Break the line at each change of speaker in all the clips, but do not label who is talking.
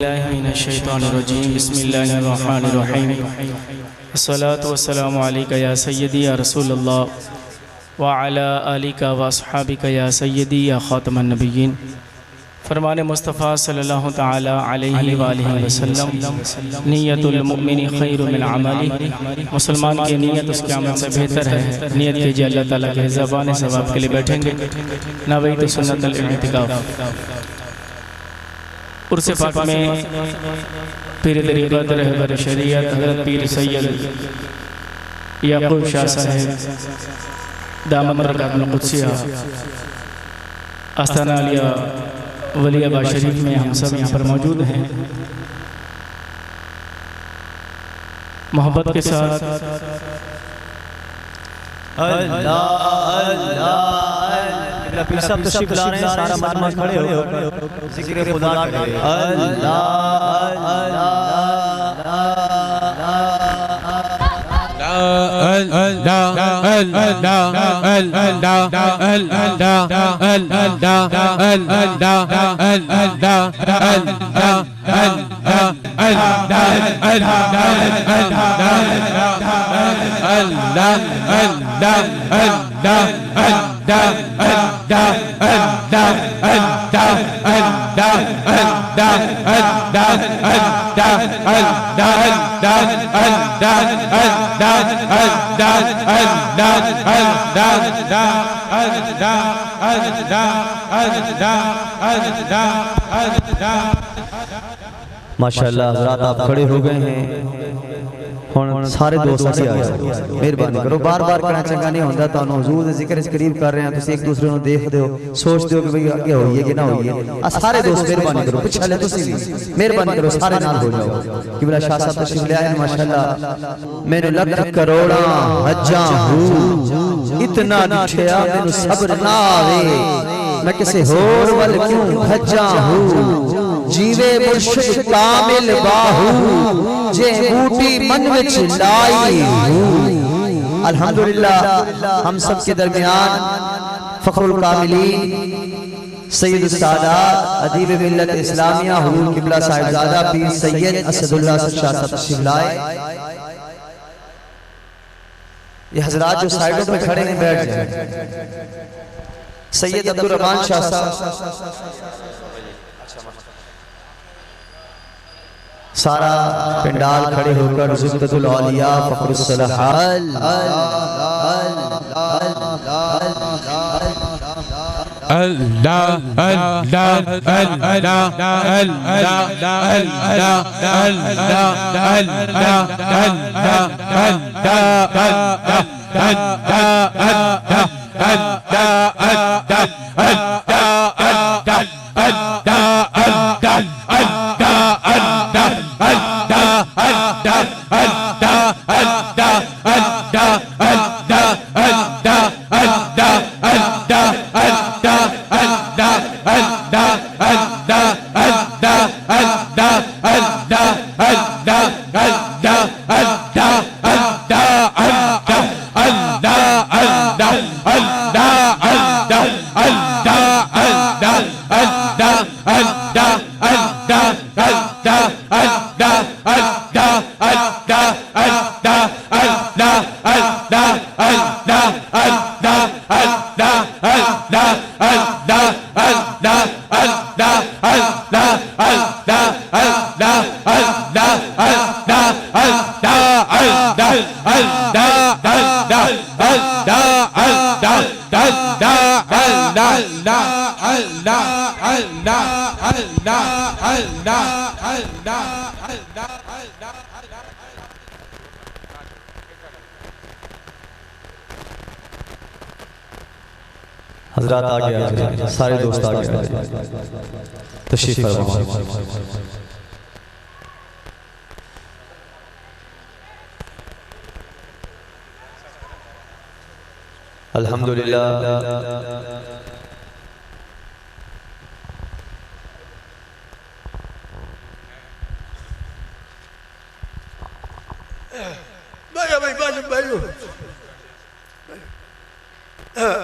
बिस्मिल्लाहिर्रहमानिर्रहीम बिस्मिल्लाहिर्रहमानिर्रहीम अस्सलातु वस्सलामु अलैका या सय्यदी या रसूलल्लाह व अला आलिका व अस्हाबिका या सय्यदी या खातमन नबिय्यीन। फरमान मुस्तफ़ा सल्लल्लाहु तआला अलैहि व आलिहि वसल्लम, नियतुल मुमिनी खैरु मिन अमली। मुसलमान की नीयत उसके अमल से बेहतर है। नियत कीजिए अल्लाह ताला के ज़बान सवाब के लिए बैठेंगे। नवैतु सुन्नतल इतिकाफ। उर्स पाक में पीर तरीक़त रहबर शरीयत हज़रत पीर सैयद याक़ूब शाह साहब दामत बरकातुहुल क़ुद्सिया आस्ताना आलिया वलियाबाद शरीफ में हम सब यहाँ पर मौजूद हैं। मोहब्बत के साथ
अल्लाह पीर साहब तशरीफ ला रहे हैं, सारा मजमा खड़े हो जिक्र खुदा करें। माशाअल्लाह हज़रात आप खड़े हो गए हैं। हुण सारे दोस्त अगे आ जाओ, मेहरबानी करो। बार बार कहना चंगा नहीं होंदा। तुहानू हुजूर दे जिक्र करीब कर रहे हैं, तुसीं एक दूसरे को देखदे हो, सोचदे हो कि भाई आगे होइए कि ना होइए। आ सारे दोस्त मेहरबानी करो, पिछे ले तुसीं भी मेहरबानी करो, सारे नाल हो जाओ। किबला शाह साहब तशरीफ ले आए माशाअल्लाह। मैंने लख करोड़ा हज्जां हूं इतना दिखया मैनू सब्र ना आवे, मैं किसी होर वल क्यों भज्जा हूं। जीवे मुर्शिद कामिल बाहू जे बूटी मन विच लाई हूं। अल्हम्दुलिल्लाह हम सब के दरमियान फखरुल कामिलीन सैयद सादात अदीब मिल्लत इस्लामिया हुजूर किबला साहिबजादा पीर सैयद असदुल्लाह शाह साहब तशरीफ लाए। ये हजरात जो साइडों पे खड़े हैं बैठ जाएं। सैयद अब्दुल रहमान शाह साहब, सारा पंडाल खड़े होकर ज़ुब्दतुल औलिया फखरुस सलाहल हजरात आगे आ जाए, सारे दोस्त आगे आ जाए, तशरीफ फरमाओ। अल्हम्दुलिल्लाह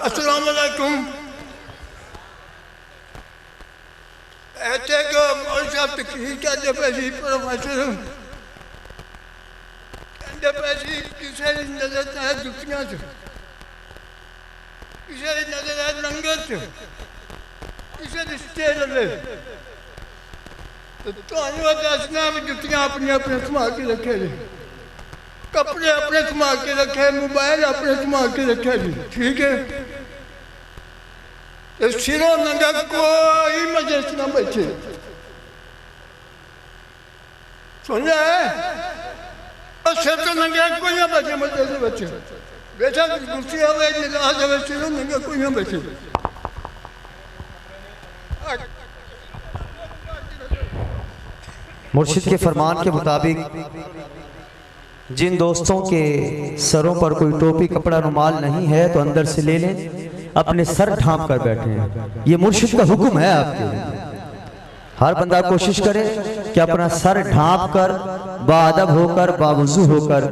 अस्सलाम वालेकुम। ऐसे को साहब तकरीर कहते पे सी प्रोफेसर कहते पे सी किसी की नजर है जुतियां च किसी की नजर है लंगर च किसी की स्टेज ले तो दसना भी जुतियां अपनी अपने संभाल के रखे जी कपड़े अपने संभाल के रखे मोबाइल अपने संभाल के रखे जी ठीक है सिरों नंगा कोई मजलिस ना बैठे सुन रहा है और सिर तो नंगा कोई ना बैठे मजलिस में बच्चे बेटा कुर्सी आवे निगाह आवे सिरों नंगा कोई ना बैठे
मुर्शिद के फरमान के मुताबिक जिन दोस्तों के सरों पर कोई टोपी कपड़ा रुमाल नहीं है तो अंदर से ले लें अपने सर ढांप कर बैठे हैं। ये मुर्शिद का हुक्म है आपके। हर बंदा कोशिश करे कि अपना सर ढांप कर बाअदब होकर बावजू होकर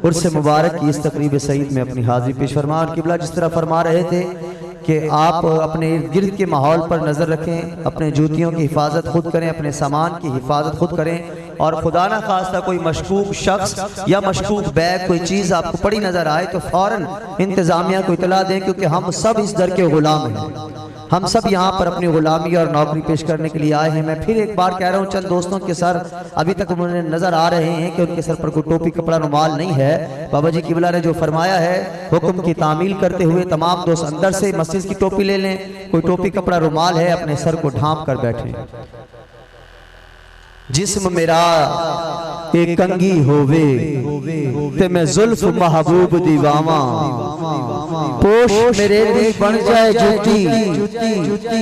उर्से मुबारक की इस तकरीब सईद में अपनी हाजिरी पेश फरमा। और किबला जिस तरह फरमा रहे थे कि आप अपने इर्द गिर्द के माहौल पर नज़र रखें, अपने जूतियों की हिफाजत खुद करें, अपने सामान की हिफाजत खुद करें और खुदा ना खास्ता कोई मशकूक शख्स या मशकूक बैग कोई चीज़ आपको पड़ी नज़र आए तो फ़ौरन इंतज़ामिया को इतला दें, क्योंकि हम सब इस दर के गुलाम हैं। हम सब यहाँ पर अपनी गुलामी और नौकरी पेश करने के लिए आए हैं। मैं फिर एक बार कह रहा हूँ, चंद दोस्तों के सर अभी तक मुझे नजर आ रहे हैं कि उनके सर पर कोई टोपी कपड़ा रुमाल नहीं है। बाबा जी किबला ने जो फरमाया है हुक्म की तामील करते हुए तमाम दोस्त अंदर से मस्जिद की टोपी ले लें, कोई टोपी कपड़ा रुमाल है अपने सर को ढांप कर बैठे। जिस्म मेरा एक कंगी होवे ते मैं जुल्फ महबूब दीवावा, पोश मेरे दी बन जाए जुती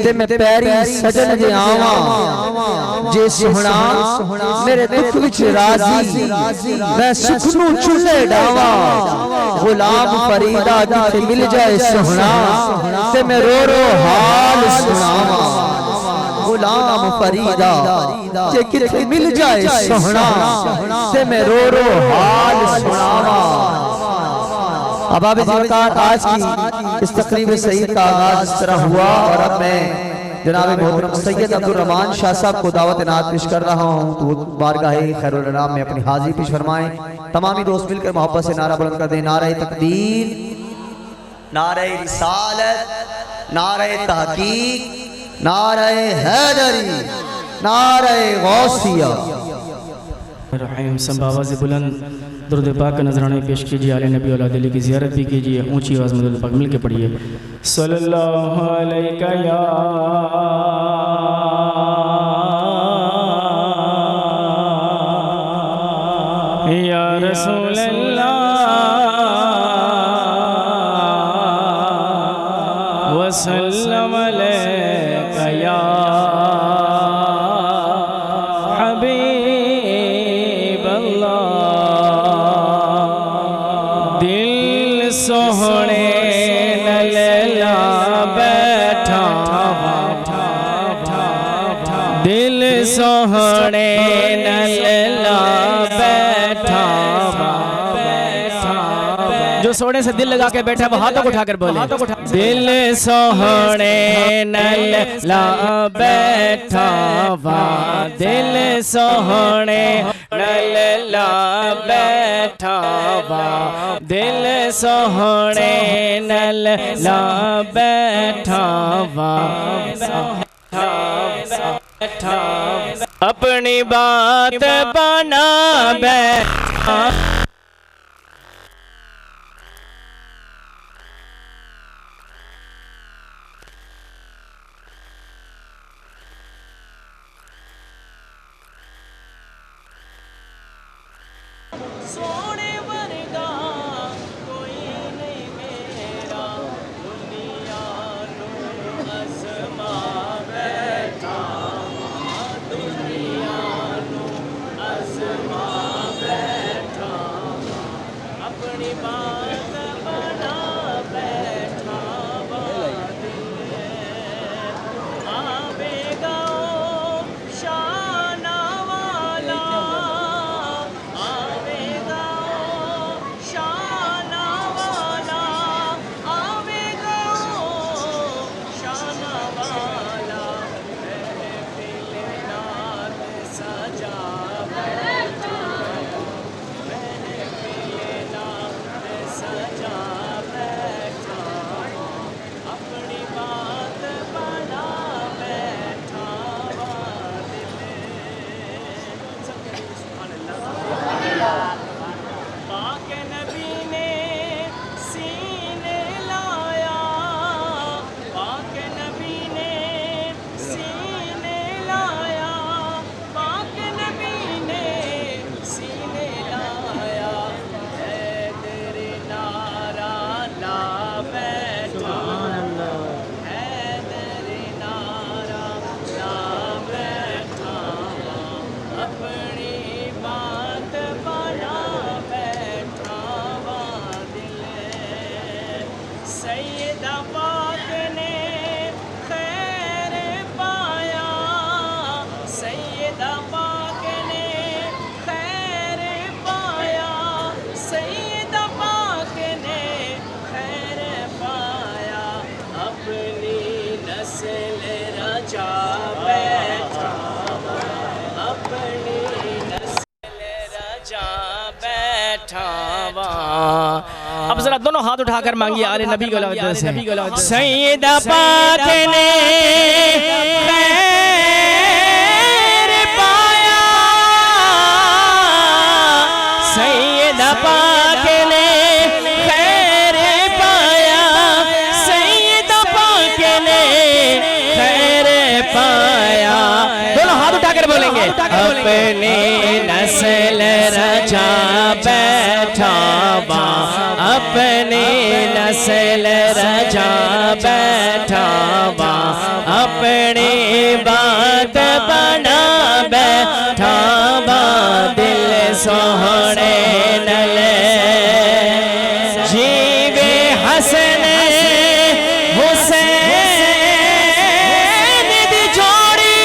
ते मैं पैरी सजन दे आवा, जे सोहना मेरे दुख विच राजी मैं सुख नू चुले डावा, गुलाम फरीदा जिथे मिल जाए सोहना ते मैं रो रो हाल सुनावा, गुलाम फरीदा जे किथे मिल जाए सोहना से मैं रो रो हाल सुनावा। अब आप आज की इस तकरीब सईद का आगाज इस तरह हुआ और अब मैं जनाब मोहतरम सैयद अब्दुल रहमान शाह साहब को दावत इनात पेश कर रहा हूँ। तो बारगाह खैरुल अनाम में अपनी हाजिरी पेश फरमाएं। तमामी दोस्त मिलकर मोहब्बत से नारा बुलंद कर दें, नारे तकबीर, नारे रिसालत, नारे तहकीक, नारे हैदरी, नारे गौसिया।
रहीम संभावा से बुलंद दुरूद पाक का नजराना पेश कीजिए, आले नबी औलाद अली की ज़ियारत भी कीजिए, ऊंची आवाज़ में दुरूद पाक मिल के पढ़िए। सल्लल्लाहु अलैका या रसूल अल्लाह वसल्लम अलैका या हबीब अल्लाह। दिल सोहने नलला बैठा, दिल सोहने नलला बैठा, जो सोने से दिल लगा के बैठा वो हाथों को उठाकर बोले, दिल सोहने नलला बैठा वा, दिल सोहने नलला बैठा वा, दिल सोहने नलला बैठा वा, अपनी बात बना बैठा। सोने वर्गा कोई नहीं मेरा, दुनिया नो आसमा बैठा, दुनिया नो आसमा बैठा। अपनी बात बना बैठा वा दिल सैयदा पाक ने खैर पाया सैयदा पाक ने खैर पाया सैयदा पाक ने खैर पाया अपनी नस्ल रजा बैठा अपनी नस्ल रजा बैठा वा। अब जरा दोनों हाथ उठाकर मांगिए आले नबी को सैयदा पाक ने खैर पाया सैयदा पाक ने खैर पाया सैयदा पाक ने खैर पाया। दोनों हाथ उठाकर बोलेंगे अपनी नस्ल रजा बैठा बा अपनी नस्ल रजा बैठा बा अपनी बात बना बैठा बा दिल सोहने नल जीवे हसन हुसैन दी जोड़ी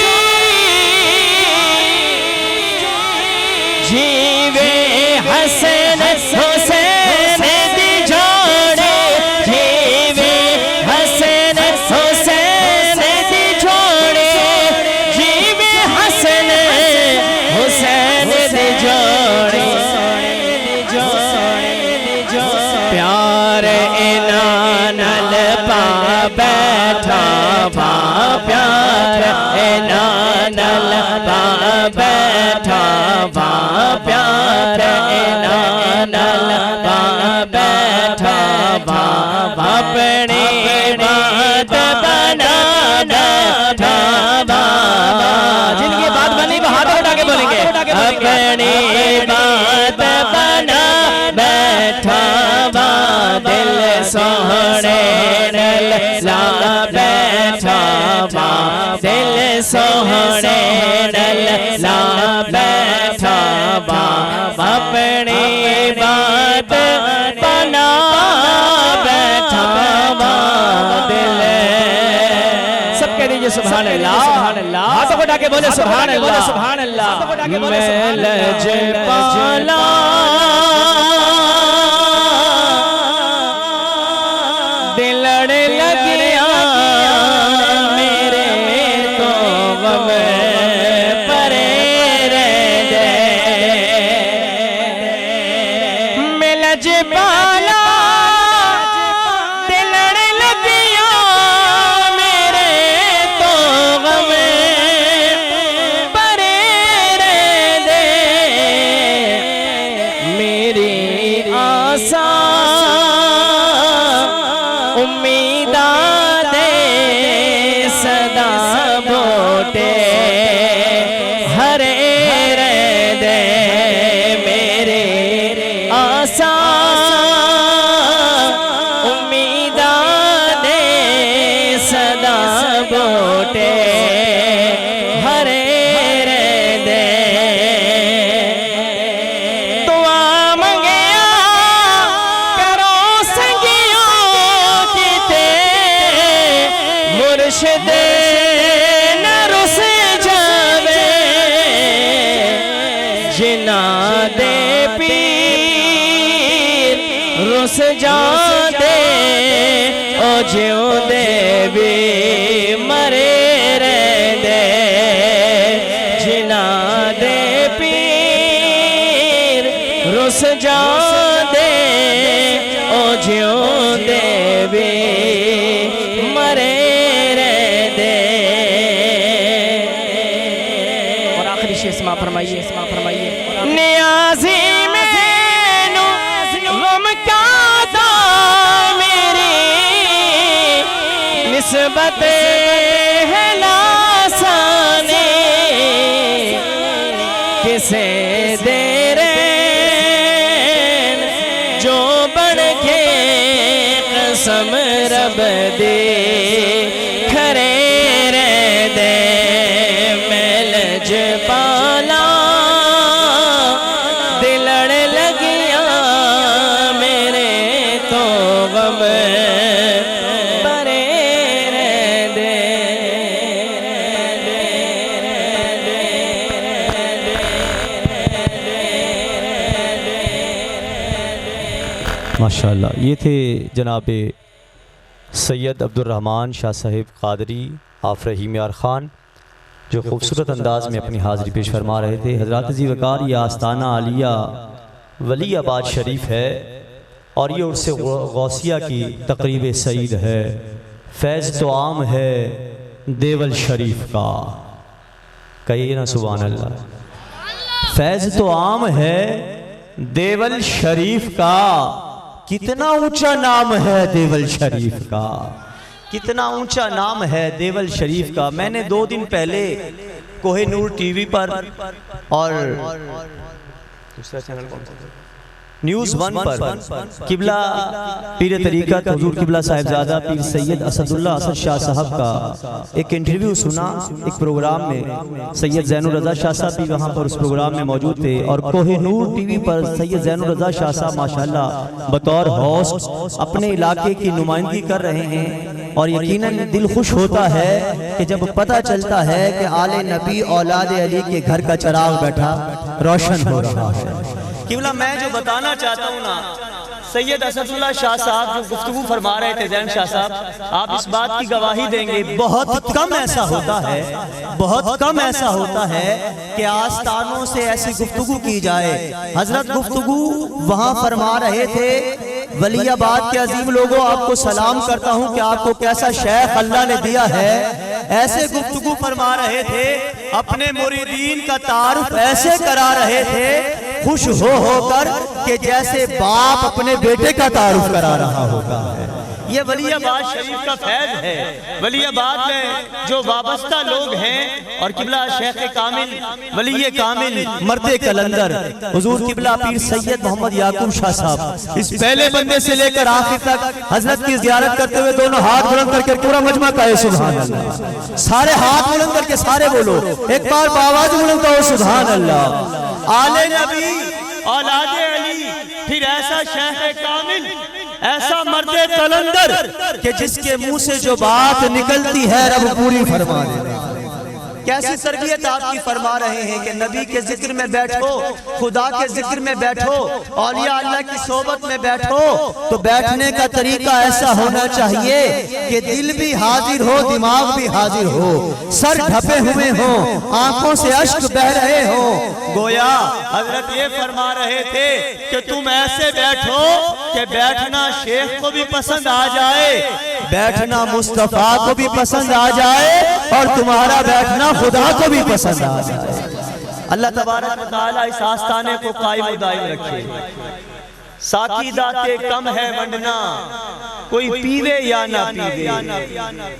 जीवे हसन हुसैन दी जोड़ी जीवे हसन हुसैन दी जोड़ी जीवे हसन हुसैन दी जोड़ी प्यार इना नल पा बैठा बा प्यार इना नल पा बैठा बा प्यार इना नल पा बैठा बा अपनी बात बना बैठा बा जिनकी बात बनी वो हाथ उठा के बोलेंगे अपनी बात बना बैठा बा दिल सोहने ला बैठा बा दिल सोहने ला बैठा बा अपनी बात बना बैठा बा दिल सब कह दीजिए सुभान अल्लाह हाथों को उठा के बोले सुभान अल्लाह सुभान अल्लाह। मैं लजपाला दिलड़ लगिया मेरे तो गम परे रह दे मैं लजपाला दिलड़ लगिया मेरे तो गम परे रह दे मेरी आशा उम्मीदा दे सदा बोटे हरे रह दे मेरे आशा उम्मीदा दे सदा बोटे हरे रह दे दुआ मंगिया करो संगियों किते मुर्शिद न रुस जावे जिना दे पीर रुस जाते ओ जिउंदे भी मरे रह दे जिना दे पीर रुस जाते ओ जिउंदे भी मरे रह दे। और आखिरी शेर समां फरमाइए नियाज़ी मैनू गम का दा मेरी निस्बत है लासाने किसे दे रे जो बन के कसम रब दे खरे रह दे मैं लजपाला
माशाअल्लाह। ये थे जनाब सैयद अब्दुर्रहमान शाह साहिब कादरी आफ रहीम यार ख़ान, जो खूबसूरत अंदाज में अपनी हाज़िरी पेश फरमा रहे थे। हज़रात जी वक़ार ये आस्ताना आलिया वलीआबाद शरीफ है और ये उर्स गौसिया की तकरीब सईद है। फैज़ तो आम है देवल शरीफ का, कहिए ना सुभान अल्लाह। फैज़ तो आम है देवल शरीफ का, कितना ऊंचा नाम है देवल शरीफ का, कितना ऊंचा नाम है देवल शरीफ का। मैंने 2 दिन पहले कोहिनूर टीवी पर और दूसरा चैनल कौन सा न्यूज़ 1 पर किबला पीर तरीक़त हुजूर किबला साहिबजादा पीर सैयद असदुल्ला असद शाह साहब का एक इंटरव्यू सुना। एक प्रोग्राम में सैयद ज़ैनुर रज़ा शाह साहब भी वहाँ पर उस प्रोग्राम में मौजूद थे और कोहिनूर टीवी पर सैयद ज़ैनुर रज़ा शाह साहब माशाअल्लाह बतौर होस्ट अपने इलाके की नुमाइंदगी कर रहे हैं। और यकीनन दिल खुश होता है कि जब पता चलता है कि आले नबी औलाद अली के घर का चिराग बैठा रोशन हो रहा है। किबला मैं जो बताना चाहता हूँ ना, सैयद असदुल्ला शाह साहब जो गुफ्तगू फरमा रहे थे, ज़ैन शाह साहब, आप इस बात की गवाही देंगे बहुत कम ऐसा होता है, बहुत कम ऐसा होता है कि आस्तानों से ऐसी गुफ्तगू की जाए। हजरत गुफ्तगू वहाँ फरमा रहे थे, वलियाबाद के अजीम लोगों आपको सलाम करता हूँ कि आपको कैसा शेख अल्लाह ने दिया है। ऐसे गुफ्तगू फरमा रहे थे, अपने मुरीदीन का तारुफ ऐसे करा रहे थे खुश होकर कि जैसे बाप अपने बेटे का तारुफ करा रहा होगा। ये वलियाबाद शरीफ का फैज़ है। वलियाबाद में जो वाबस्ता लोग हैं और किबला शेख कामिल वली कामिल मर्दे कलंदर हुजूर किबला पीर सैयद मोहम्मद याकूब शाह साहब, इस पहले बंदे से लेकर आखिर तक हजरत की ज़ियारत करते हुए दोनों हाथ बुलंद करके पूरा मजमा कहे सुभान अल्लाह। सारे हाथ बुलंद करके सारे बोलो एक बार आवाज बुलंद करो सुभान अल्लाह। आले नबी औलादे अली, फिर ऐसा शेख कामिल, ऐसा मर्दे कलंदर कि जिसके मुंह से जो बात निकलती है रब पूरी फरमा देता है। कैसी तरबियत आपकी फरमा रहे हैं कि नबी के जिक्र में बैठो, खुदा के जिक्र में बैठो, औलिया अल्लाह की सोबत में बैठो तो बैठने का तरीका ऐसा होना चाहिए कि दिल भी हाजिर हो, दिमाग भी हाजिर हो, सर ढपे हुए हो, आंखों से अश्क बह रहे हो। गोया हजरत ये फरमा रहे थे कि तुम ऐसे बैठो कि बैठना शेख को भी पसंद आ जाए, बैठना मुस्तफा को भी पसंद आ जाए और तुम्हारा बैठना खुदा को भी पसंद आ जाए। अल्लाह तबारक व तआला इस आस्ताने को कायम व दायम रखे। साकी दाते कम है वंडना, कोई पीवे या ना पीवे,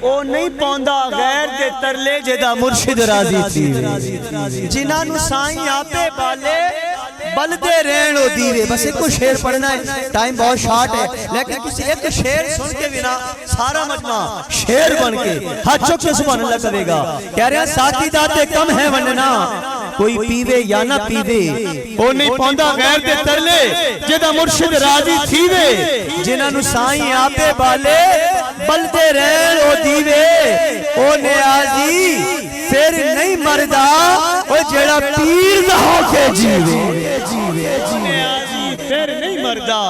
ओ नहीं पौंदा गैर दे तरले जेदा मुर्शिद राजी थी। जिन्हां नु साईं आपे बाले बलदे रहन ओ दीवे। बस एक को शेर पढ़ना है, टाइम बहुत शॉर्ट है, लेकिन किसी एक शेर सुन के बिना सारा मजमा शेर बन के हाथ चुक के सुभान अल्लाह करेगा। कह रहे हैं साकी दाते कम है वंडना, कोई पीवे या ना पीवे, ओ नहीं पौंदा गैर दे तरले जेदा मुर्शिद राजी थीवे। जिन्हां नु साईं आपे बाले बलदे रहन ओ दीवे, ओ नियाजी फिर नहीं मरदा ओ जेड़ा पीर दा होके जीवे। फिर नहीं मरदा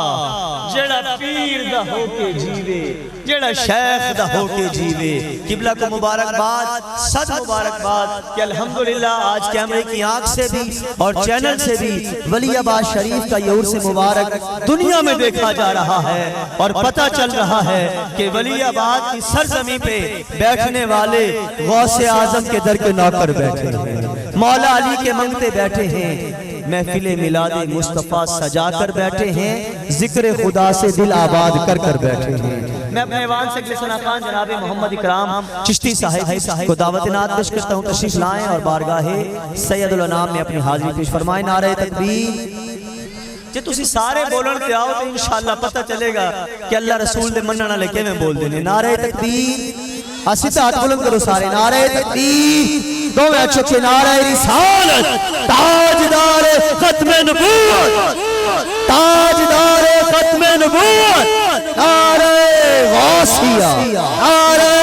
जेड़ा पीर दा होके जीवे, जेड़ा शेख दा होके जीवे। किबला को मुबारकबाद, सद मुबारकबाद कि अल्हम्दुलिल्लाह आज कैमरे की आंख से भी और चैनल से भी वलियाबाद शरीफ का ये उर्स मुबारक दुनिया में देखा जा रहा है और पता चल रहा है कि वलियाबाद की सरजमी पे बैठने वाले गौसे आजम के दर के नौकर बैठे हैं, मौला अली के मंगते बैठे हैं, महफिले मिलादे मुस्तफ़ा सजा कर बैठे हैं, जिक्र खुदा से दिल आबाद कर कर बैठे हैं। मैं अपने वान से सना खान जनाब मोहम्मद इकराम चिश्ती साहिब को दावत नात पेश करता हूँ, तशरीफ लाएं और बारगाहे सैयदुल अनाम में अपनी हाजिरी पेश फरमाएं। नारे तकबीर। जे तुसी सारे बोलन ते आओ तो इंशाअल्लाह पता चलेगा कि अल्लाह रसूल दे मनण वाले किवें बोलदे ने। नारे तकबीर। असीता हाथ बुलंद करो सारे। नारे तकबीर। दो अच्छे अच्छे नारे रिसालत, ताजदार खत्मे नबूवत, ताजदार खत्मे नबूवत, नारे गौसिया, नारे